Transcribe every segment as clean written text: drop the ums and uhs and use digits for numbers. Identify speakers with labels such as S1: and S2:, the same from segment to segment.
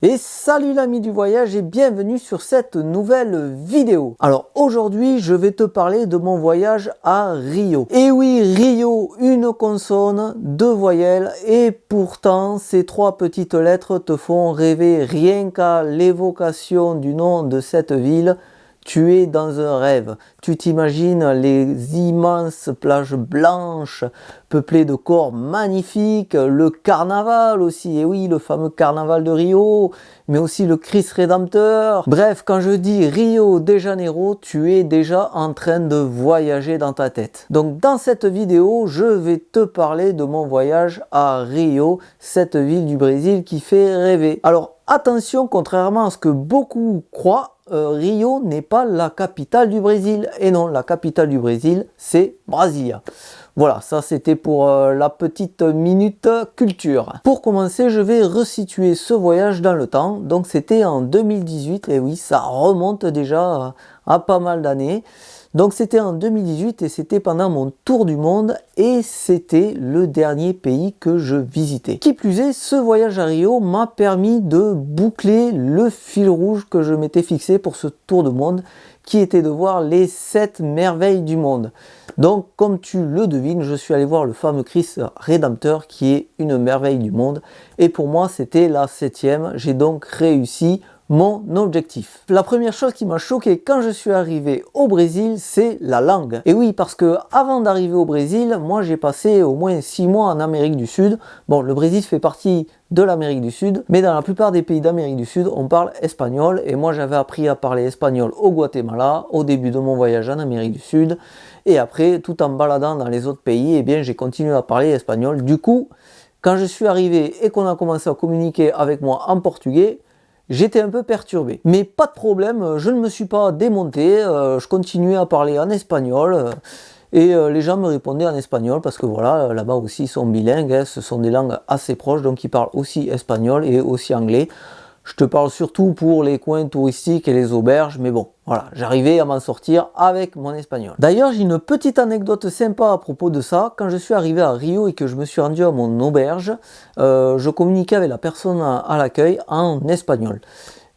S1: Et salut l'ami du voyage et bienvenue sur cette nouvelle vidéo. Alors aujourd'hui je vais te parler de mon voyage à Rio. Et oui, Rio, une consonne, deux voyelles et pourtant ces trois petites lettres te font rêver. Rien qu'à l'évocation du nom de cette ville, tu es dans un rêve. Tu t'imagines les immenses plages blanches peuplées de corps magnifiques, le carnaval aussi, et oui, le fameux carnaval de Rio, mais aussi le Christ Rédempteur. Bref, quand je dis Rio de Janeiro, tu es déjà en train de voyager dans ta tête. Donc dans cette vidéo, je vais te parler de mon voyage à Rio, cette ville du Brésil qui fait rêver. Alors attention, contrairement à ce que beaucoup croient, Rio n'est pas la capitale du Brésil. Et non, la capitale du Brésil, c'est Brasilia. Voilà, ça c'était pour la petite minute culture. Pour commencer, je vais resituer ce voyage dans le temps. Donc c'était en 2018, et oui, ça remonte déjà à pas mal d'années. Donc c'était en 2018 et c'était pendant mon tour du monde et c'était le dernier pays que je visitais. Qui plus est, ce voyage à Rio m'a permis de boucler le fil rouge que je m'étais fixé pour ce tour du monde, qui était de voir les 7 merveilles du monde. Donc comme tu le devines, je suis allé voir le fameux Christ Rédempteur qui est une merveille du monde et pour moi c'était la 7e. J'ai donc réussi mon objectif. La première chose qui m'a choqué quand je suis arrivé au Brésil, c'est la langue. Et oui, parce que avant d'arriver au Brésil, moi j'ai passé au moins 6 mois en Amérique du Sud. Bon, le Brésil fait partie de l'Amérique du Sud, mais dans la plupart des pays d'Amérique du Sud, on parle espagnol. Et moi j'avais appris à parler espagnol au Guatemala, au début de mon voyage en Amérique du Sud. Et après, tout en baladant dans les autres pays, eh bien j'ai continué à parler espagnol. Du coup, quand je suis arrivé et qu'on a commencé à communiquer avec moi en portugais, j'étais un peu perturbé, mais pas de problème, je ne me suis pas démonté, je continuais à parler en espagnol et les gens me répondaient en espagnol parce que voilà, là-bas aussi ils sont bilingues, hein, ce sont des langues assez proches, donc ils parlent aussi espagnol et aussi anglais. Je te parle surtout pour les coins touristiques et les auberges, mais bon, voilà, j'arrivais à m'en sortir avec mon espagnol. D'ailleurs, j'ai une petite anecdote sympa à propos de ça. Quand je suis arrivé à Rio et que je me suis rendu à mon auberge, je communiquais avec la personne à l'accueil en espagnol.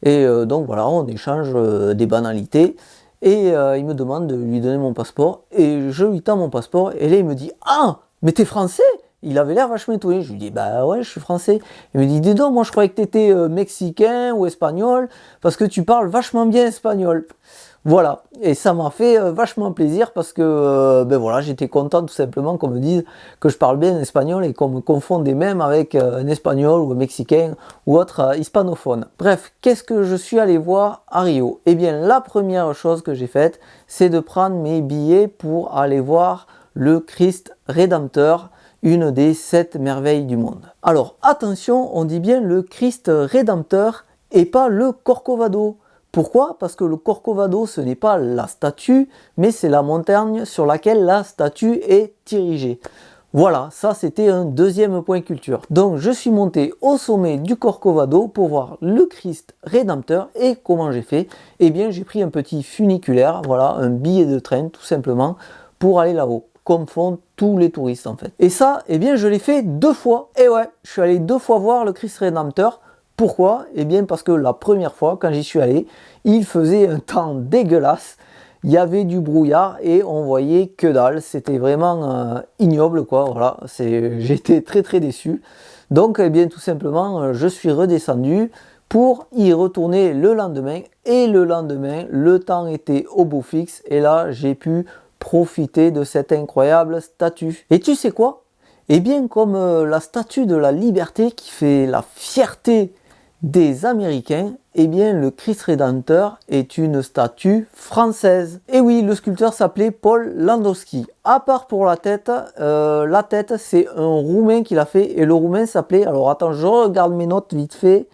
S1: Et donc voilà, on échange des banalités. Et il me demande de lui donner mon passeport. Et je lui tends mon passeport. Et là, il me dit « Ah, mais t'es français ?» Il avait l'air vachement étonné. Je lui dis, bah ouais, je suis français. Il me dit, dis donc, moi je croyais que tu étais mexicain ou espagnol, parce que tu parles vachement bien espagnol. Voilà. Et ça m'a fait vachement plaisir parce que, ben voilà, j'étais content tout simplement qu'on me dise que je parle bien espagnol et qu'on me confondait même avec un espagnol ou un mexicain ou autre hispanophone. Bref, qu'est-ce que je suis allé voir à Rio? Eh bien, la première chose que j'ai faite, c'est de prendre mes billets pour aller voir le Christ Rédempteur, une des 7 merveilles du monde. Alors attention, on dit bien le Christ Rédempteur et pas le Corcovado. Pourquoi? Parce que le Corcovado, ce n'est pas la statue, mais c'est la montagne sur laquelle la statue est dirigée. Voilà, ça c'était un deuxième point culture. Donc je suis monté au sommet du Corcovado pour voir le Christ Rédempteur et comment j'ai fait? Eh bien j'ai pris un petit funiculaire, voilà, un billet de train tout simplement pour aller là-haut, comme font tous les touristes en fait. Et ça, eh bien je l'ai fait 2 fois. Et ouais, je suis allé 2 fois voir le Christ Rédempteur. Pourquoi? Eh bien parce que la première fois, quand j'y suis allé, il faisait un temps dégueulasse. Il y avait du brouillard et on voyait que dalle. C'était vraiment ignoble quoi. Voilà, j'étais très déçu. Donc eh bien tout simplement, je suis redescendu pour y retourner le lendemain. Et le lendemain, le temps était au beau fixe. Et là, j'ai pu profiter de cette incroyable statue. Et tu sais quoi? Eh bien comme la statue de la liberté qui fait la fierté des Américains, eh bien le Christ Rédempteur est une statue française. Et oui, le sculpteur s'appelait Paul Landowski. À part pour la tête c'est un Roumain qui l'a fait et le Roumain s'appelait, alors attends, je regarde mes notes vite fait,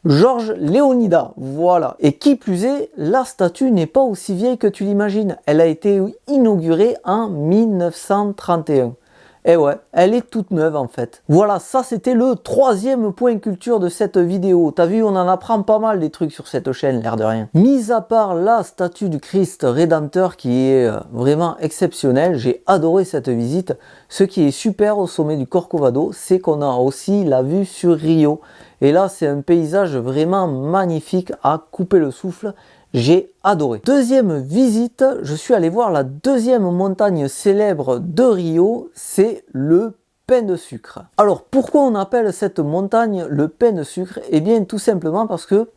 S1: Georges Leonida, voilà. Et qui plus est, la statue n'est pas aussi vieille que tu l'imagines. Elle a été inaugurée en 1931. Et ouais, elle est toute neuve en fait. Voilà, ça c'était le troisième point culture de cette vidéo. T'as vu, on en apprend pas mal des trucs sur cette chaîne, l'air de rien. Mis à part la statue du Christ Rédempteur qui est vraiment exceptionnelle, j'ai adoré cette visite. Ce qui est super au sommet du Corcovado, c'est qu'on a aussi la vue sur Rio. Et là, c'est un paysage vraiment magnifique à couper le souffle. J'ai adoré. Deuxième visite, je suis allé voir la deuxième montagne célèbre de Rio, c'est le pain de sucre. Alors pourquoi on appelle cette montagne le pain de sucre? Eh bien tout simplement parce que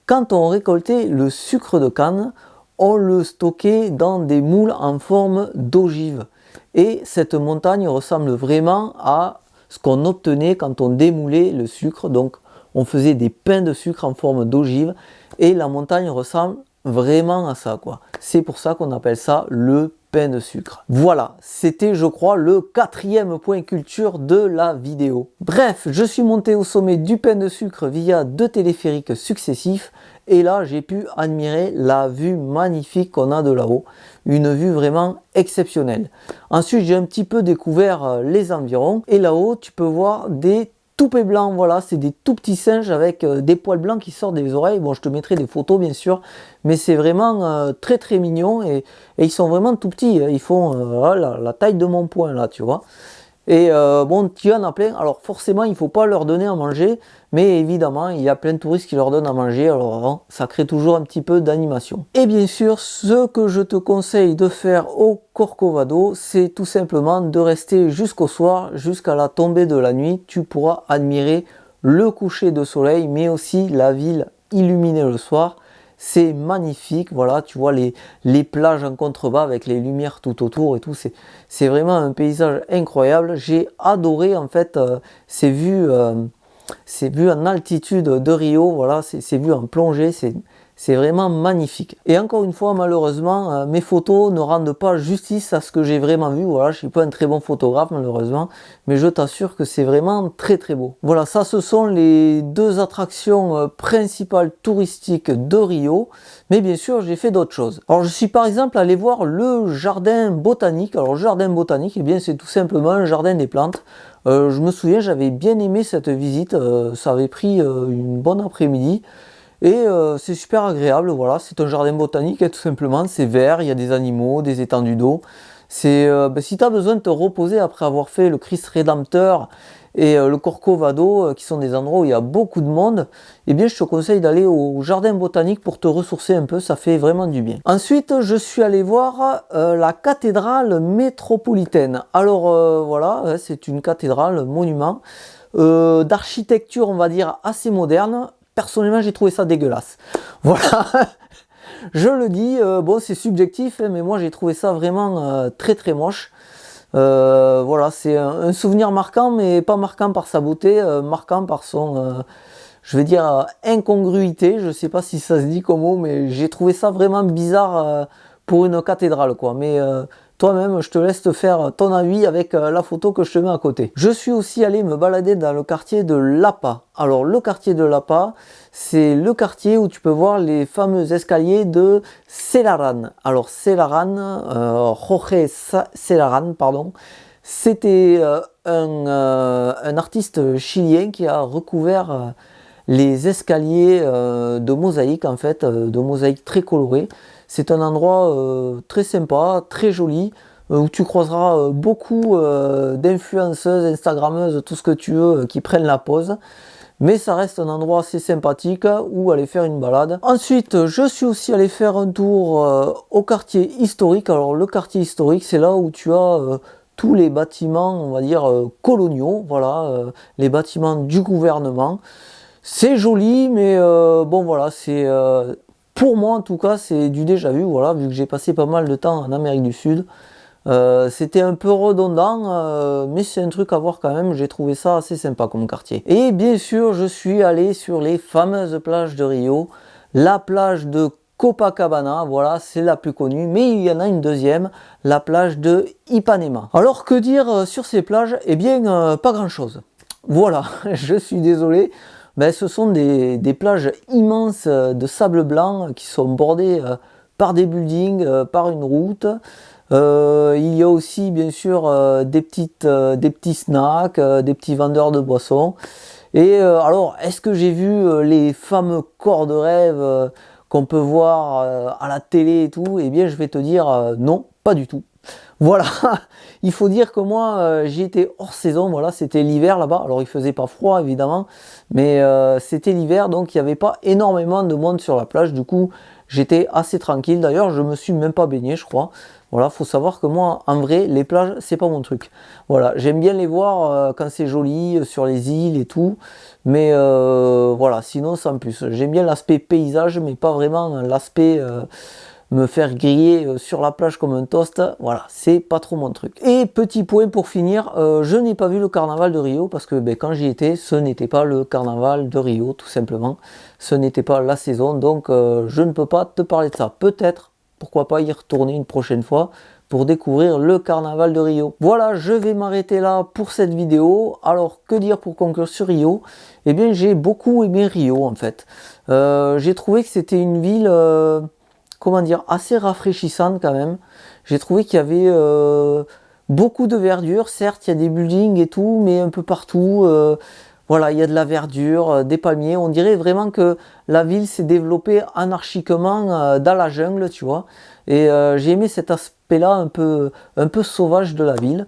S1: quand on récoltait le sucre de canne, on le stockait dans des moules en forme d'ogive. Et cette montagne ressemble vraiment à ce qu'on obtenait quand on démoulait le sucre. Donc on faisait des pains de sucre en forme d'ogive et la montagne ressemble vraiment à ça, quoi. C'est pour ça qu'on appelle ça le pain de sucre. Voilà, c'était je crois le quatrième point culture de la vidéo. Bref, je suis monté au sommet du pain de sucre via 2 téléphériques successifs et là j'ai pu admirer la vue magnifique qu'on a de là-haut. Une vue vraiment exceptionnelle. Ensuite j'ai un petit peu découvert les environs et là-haut tu peux voir des toupets blancs, voilà, c'est des tout petits singes avec des poils blancs qui sortent des oreilles. Bon, je te mettrai des photos bien sûr, mais c'est vraiment très très mignon et ils sont vraiment tout petits. Ils font la taille de mon poing là, tu vois. Et bon, tu en as plein. Alors forcément, il ne faut pas leur donner à manger, mais évidemment, il y a plein de touristes qui leur donnent à manger. Alors ça crée toujours un petit peu d'animation. Et bien sûr, ce que je te conseille de faire au Corcovado, c'est tout simplement de rester jusqu'au soir, jusqu'à la tombée de la nuit. Tu pourras admirer le coucher de soleil, mais aussi la ville illuminée le soir. C'est magnifique, voilà, tu vois les plages en contrebas avec les lumières tout autour et tout, c'est vraiment un paysage incroyable. J'ai adoré en fait ces vues en altitude de Rio, voilà, ces vues en plongée, c'est vraiment magnifique. Et encore une fois, malheureusement, mes photos ne rendent pas justice à ce que j'ai vraiment vu. Voilà, je suis pas un très bon photographe malheureusement, mais je t'assure que c'est vraiment très très beau. Voilà, ça ce sont les 2 attractions principales touristiques de Rio. Mais bien sûr, j'ai fait d'autres choses. Alors, je suis par exemple allé voir le jardin botanique. Alors, le jardin botanique, eh bien, c'est tout simplement un jardin des plantes. Je me souviens, j'avais bien aimé cette visite. Ça avait pris une bonne après-midi. Et c'est super agréable, voilà, c'est un jardin botanique tout simplement, c'est vert, il y a des animaux, des étendues d'eau. C'est si tu as besoin de te reposer après avoir fait le Christ Rédempteur et le Corcovado, qui sont des endroits où il y a beaucoup de monde, eh bien je te conseille d'aller au jardin botanique pour te ressourcer un peu, ça fait vraiment du bien. Ensuite, je suis allé voir la cathédrale métropolitaine. Alors voilà, c'est une cathédrale, monument, d'architecture on va dire assez moderne. Personnellement, j'ai trouvé ça dégueulasse. Voilà, je le dis, bon, c'est subjectif, mais moi, j'ai trouvé ça vraiment très très moche. Voilà, c'est un souvenir marquant, mais pas marquant par sa beauté, marquant par son, je vais dire, incongruité. Je sais pas si ça se dit comme mot, mais j'ai trouvé ça vraiment bizarre pour une cathédrale, quoi. Mais toi-même, je te laisse te faire ton avis avec la photo que je te mets à côté. Je suis aussi allé me balader dans le quartier de Lapa. Alors, le quartier de Lapa, c'est le quartier où tu peux voir les fameux escaliers de Celaran. Alors, Celaran, Jorge Celaran, pardon, c'était un artiste chilien qui a recouvert les escaliers de mosaïque, en fait, de mosaïque très colorée. C'est un endroit très sympa, très joli, où tu croiseras beaucoup d'influenceuses, instagrammeuses, tout ce que tu veux, qui prennent la pause. Mais ça reste un endroit assez sympathique où aller faire une balade. Ensuite, je suis aussi allé faire un tour au quartier historique. Alors le quartier historique, c'est là où tu as tous les bâtiments, on va dire, coloniaux, voilà, les bâtiments du gouvernement. C'est joli, mais bon voilà, c'est... pour moi, en tout cas, c'est du déjà vu, voilà, vu que j'ai passé pas mal de temps en Amérique du Sud. C'était un peu redondant, mais c'est un truc à voir quand même, j'ai trouvé ça assez sympa comme quartier. Et bien sûr, je suis allé sur les fameuses plages de Rio, la plage de Copacabana, voilà, c'est la plus connue, mais il y en a une deuxième, la plage de Ipanema. Alors que dire sur ces plages? Eh bien, pas grand chose. Voilà, je suis désolé. Ben, ce sont des plages immenses de sable blanc qui sont bordées par des buildings, par une route. Il y a aussi bien sûr des petits snacks, des petits vendeurs de boissons. Et alors, est-ce que j'ai vu les fameux corps de rêve qu'on peut voir à la télé et tout? Eh bien, je vais te dire non, pas du tout. Voilà, il faut dire que moi j'y étais hors saison, voilà, c'était l'hiver là-bas, alors il faisait pas froid évidemment, mais c'était l'hiver donc il n'y avait pas énormément de monde sur la plage, du coup j'étais assez tranquille, d'ailleurs je me suis même pas baigné je crois, voilà, faut savoir que moi en vrai les plages c'est pas mon truc, voilà, j'aime bien les voir quand c'est joli, sur les îles et tout, mais voilà, sinon sans plus, j'aime bien l'aspect paysage mais pas vraiment l'aspect me faire griller sur la plage comme un toast, voilà, c'est pas trop mon truc. Et petit point pour finir, je n'ai pas vu le carnaval de Rio parce que quand j'y étais, ce n'était pas le carnaval de Rio, tout simplement. Ce n'était pas la saison, donc je ne peux pas te parler de ça. Peut-être, pourquoi pas y retourner une prochaine fois pour découvrir le carnaval de Rio. Voilà, je vais m'arrêter là pour cette vidéo. Alors, que dire pour conclure sur Rio? Eh bien, j'ai beaucoup aimé Rio, en fait. J'ai trouvé que c'était une ville comment dire, assez rafraîchissante quand même. J'ai trouvé qu'il y avait beaucoup de verdure. Certes, il y a des buildings et tout, mais un peu partout, voilà, il y a de la verdure, des palmiers. On dirait vraiment que la ville s'est développée anarchiquement dans la jungle, tu vois. Et j'ai aimé cet aspect-là un peu sauvage de la ville.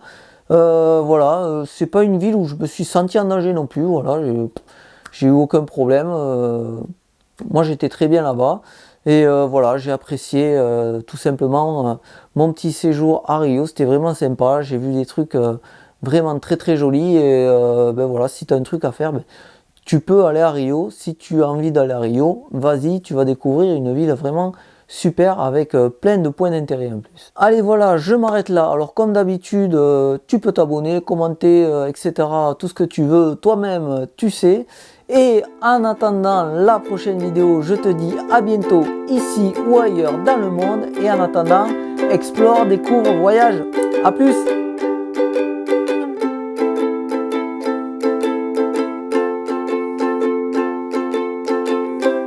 S1: Voilà, c'est pas une ville où je me suis senti en danger non plus. Voilà, j'ai eu aucun problème. Moi, j'étais très bien là-bas. Et voilà, j'ai apprécié tout simplement mon petit séjour à Rio. C'était vraiment sympa. J'ai vu des trucs vraiment très très jolis. Et voilà, si tu as un truc à faire, tu peux aller à Rio. Si tu as envie d'aller à Rio, vas-y, tu vas découvrir une ville vraiment super avec plein de points d'intérêt en plus. Allez, voilà, je m'arrête là. Alors comme d'habitude, tu peux t'abonner, commenter, etc. Tout ce que tu veux, toi-même, tu sais. Et en attendant la prochaine vidéo, je te dis à bientôt ici ou ailleurs dans le monde. Et en attendant, explore, découvre, voyage. À plus!